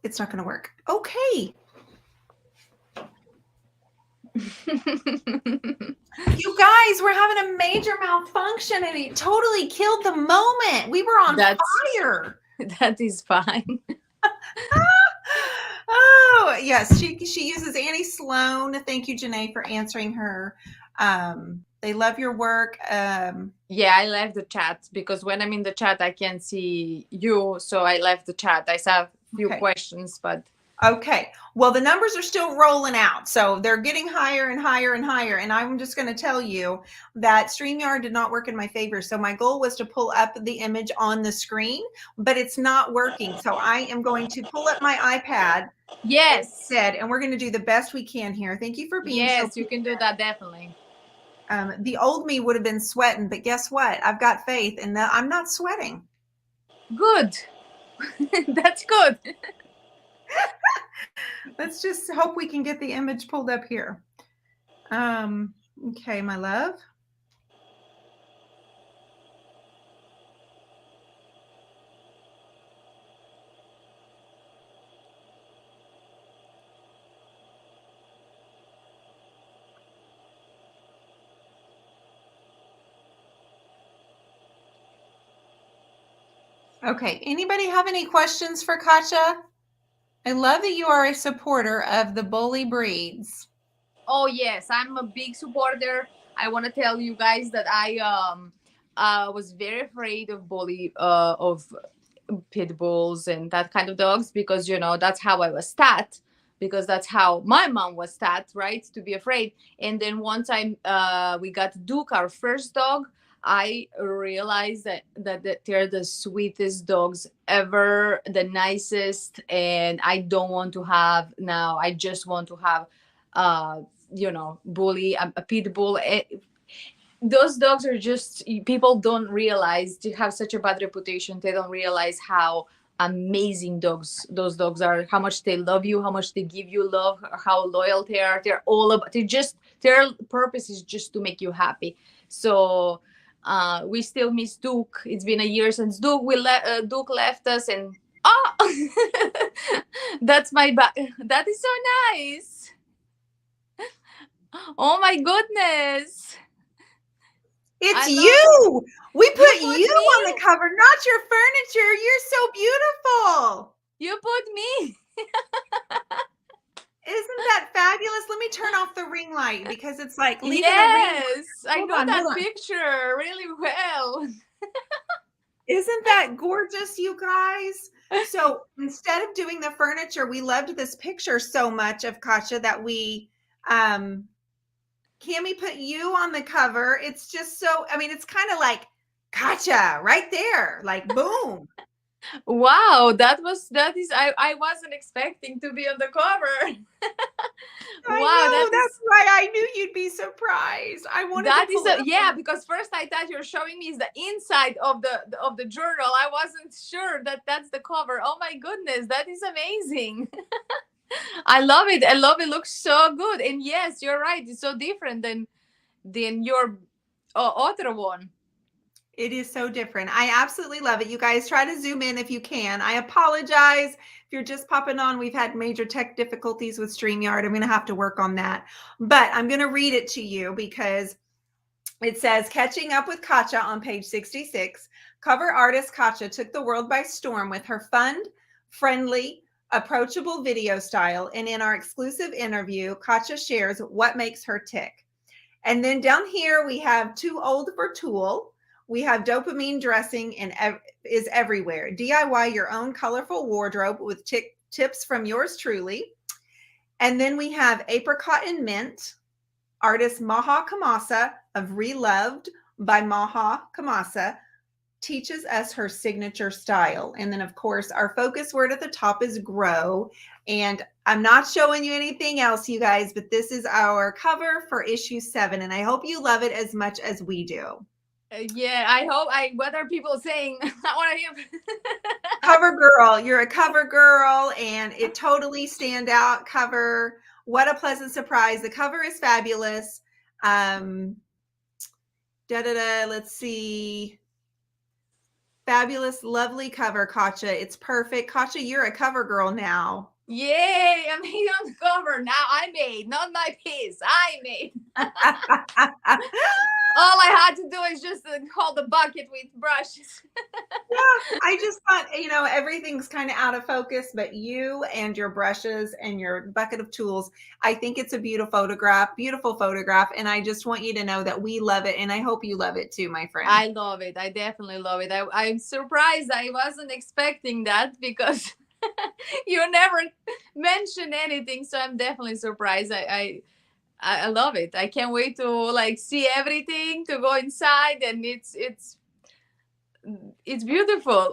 it's not going to work. Okay. You guys, we're having a major malfunction and it totally killed the moment. We were on fire. That is fine. Oh, yes. She uses Annie Sloan. Thank you, Janae, for answering her. They love your work. Yeah, I left the chat because when I'm in the chat, I can't see you. So I left the chat. I saw a few questions, but. Okay. Well, the numbers are still rolling out. So they're getting higher and higher and higher. And I'm just going to tell you that StreamYard did not work in my favor. So my goal was to pull up the image on the screen, but it's not working. So I am going to pull up my iPad. Yes. Instead, and we're going to do the best we can here. Thank you for being Yes, you can do that, definitely. The old me would have been sweating, but guess what? I've got faith and I'm not sweating. Good. That's good. Let's just hope we can get the image pulled up here. Okay, my love. Okay, anybody have any questions for Kacha? I love that you are a supporter of the bully breeds. Oh yes, I'm a big supporter. I want to tell you guys that I was very afraid of bully of pit bulls and that kind of dogs because that's how I was taught, because that's how my mom was taught, right, to be afraid. And then once we got Duke, our first dog, I realized that they're the sweetest dogs ever, the nicest, and I don't want to have now. I just want to have bully, a pit bull. Those dogs are just, people don't realize, they have such a bad reputation. They don't realize how amazing those dogs are, how much they love you, how much they give you love, how loyal they are. They're all about, their purpose is just to make you happy. So we still miss Duke. It's been a year since Duke left us, and that's that is so nice. Oh my goodness. It's you. We put you on the cover, not your furniture. You're so beautiful. You put me. Isn't that fabulous? Let me turn off the ring light because it's like leaving yes, I know that picture really well. Isn't that gorgeous, you guys? So instead of doing the furniture, we loved this picture so much of Kacha that we can we put you on the cover? It's just so, I mean, it's kind of like Kacha right there, like boom. Wow, that is, I wasn't expecting to be on the cover. Wow, that's why I knew you'd be surprised. I wanted that is yeah, because first I thought you're showing me is the inside of the journal. I wasn't sure that that's the cover. Oh my goodness, that is amazing. I love it. I love it. Looks so good. And yes, you're right. It's so different than your other one. It is so different. I absolutely love it. You guys try to zoom in if you can. I apologize if you're just popping on. We've had major tech difficulties with StreamYard. I'm going to have to work on that. But I'm going to read it to you because it says, catching up with Kacha on page 66, cover artist Kacha took the world by storm with her fun, friendly, approachable video style. And in our exclusive interview, Kacha shares what makes her tick. And then down here we have Too Old for Tulle. We have Dopamine Dressing and is Everywhere. DIY your own colorful wardrobe with tips from yours truly. And then we have Apricot and Mint, artist Maha Kamasa of Reloved by Maha Kamasa teaches us her signature style. And then, of course, our focus word at the top is grow. And I'm not showing you anything else, you guys, but this is our cover for issue 7. And I hope you love it as much as we do. Yeah, I hope. What are people saying? I want to hear. Cover girl, you're a cover girl, and it totally stand out cover. What a pleasant surprise. The cover is fabulous. Let's see. Fabulous, lovely cover, Katja. It's perfect. Katja, you're a cover girl now. Yay, I'm here on the cover. Now I made, not my piece. I made. All I had to do is just hold the bucket with brushes. Yeah, I just thought, everything's kind of out of focus, but you and your brushes and your bucket of tools, I think it's a beautiful photograph. And I just want you to know that we love it. And I hope you love it too, my friend. I love it. I definitely love it. I'm surprised. I wasn't expecting that because you never mentioned anything. So I'm definitely surprised. I love it. I can't wait to see everything, to go inside, and it's beautiful.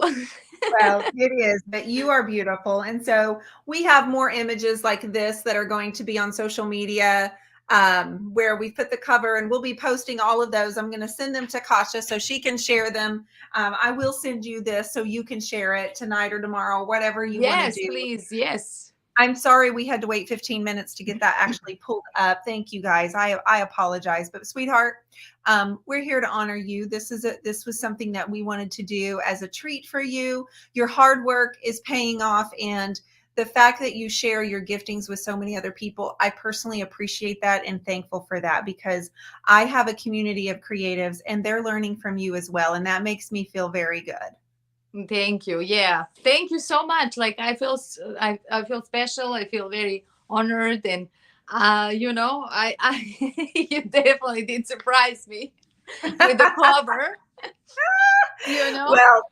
Well, it is, but you are beautiful. And so we have more images like this that are going to be on social media, where we put the cover, and we'll be posting all of those. I'm going to send them to Kacha so she can share them. I will send you this so you can share it tonight or tomorrow, whatever you want to do. Yes, please. Yes. I'm sorry we had to wait 15 minutes to get that actually pulled up. Thank you, guys. I apologize, but sweetheart, we're here to honor you. This was something that we wanted to do as a treat for you. Your hard work is paying off, and the fact that you share your giftings with so many other people, I personally appreciate that and thankful for that, because I have a community of creatives and they're learning from you as well. And that makes me feel very good. Thank you. Yeah. Thank you so much. I feel special. I feel very honored, and I you definitely did surprise me with the cover. Well,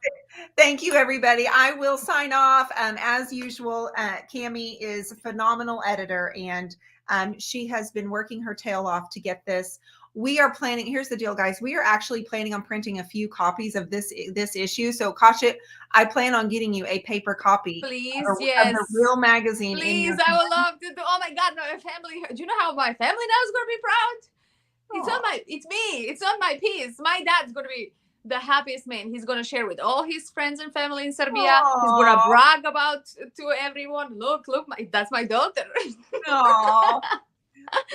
thank you, everybody. I will sign off. As usual, Cami is a phenomenal editor, and she has been working her tail off to get this. We are planning, here's the deal, guys. We are actually planning on printing a few copies of this issue. So, Kacha, I plan on getting you a paper copy please, of yes. the real magazine. Please, I would love to do. Oh my God, my family. Do you know how my family now is going to be proud? It's me. It's on my piece. My dad's going to be the happiest man. He's going to share with all his friends and family in Serbia. Aww. He's going to brag about to everyone. Look, that's my daughter. Aww.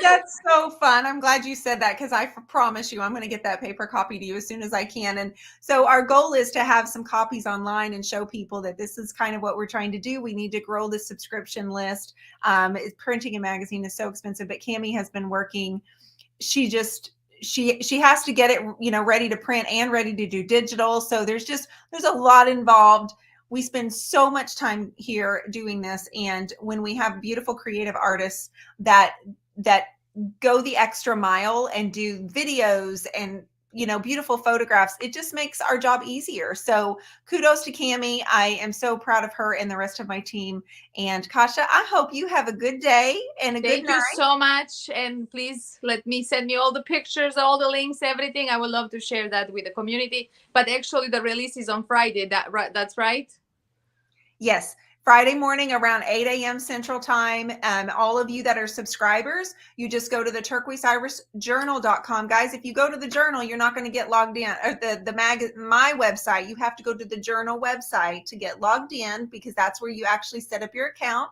That's so fun. I'm glad you said that, because I promise you I'm going to get that paper copy to you as soon as I can. And so our goal is to have some copies online and show people that this is kind of what we're trying to do. We need to grow the subscription list. Printing a magazine is so expensive, but Cami has been working. She has to get it, ready to print and ready to do digital. So there's a lot involved. We spend so much time here doing this. And when we have beautiful creative artists that go the extra mile and do videos and beautiful photographs, it just makes our job easier. So kudos to Cami. I am so proud of her and the rest of my team. And Kacha, I hope you have a good day and a good night. Thank you so much. And please send me all the pictures, all the links, everything. I would love to share that with the community. But actually the release is on Friday. That's right? Yes. Friday morning around 8 a.m. Central Time. All of you that are subscribers, you just go to the turquoiseirisjournal.com. Guys, if you go to the journal, you're not going to get logged in. Or my website, you have to go to the journal website to get logged in, because that's where you actually set up your account.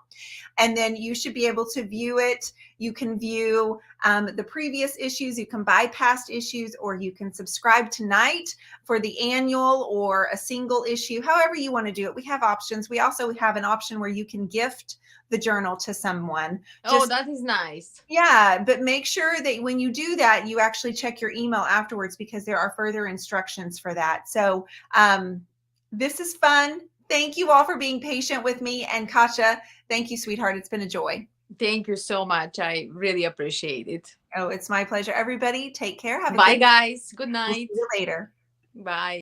And then you should be able to view it. You can view the previous issues. You can buy past issues, or you can subscribe tonight for the annual or a single issue, however you want to do it. We have options. We also have an option where you can gift the journal to someone. That is nice. Yeah, but make sure that when you do that, you actually check your email afterwards, because there are further instructions for that. So this is fun. Thank you all for being patient with me. And Kacha, thank you, sweetheart. It's been a joy. Thank you so much. I really appreciate it. Oh, it's my pleasure. Everybody, take care. Have a Bye, good night. guys. Good We'll see night. you later. Bye.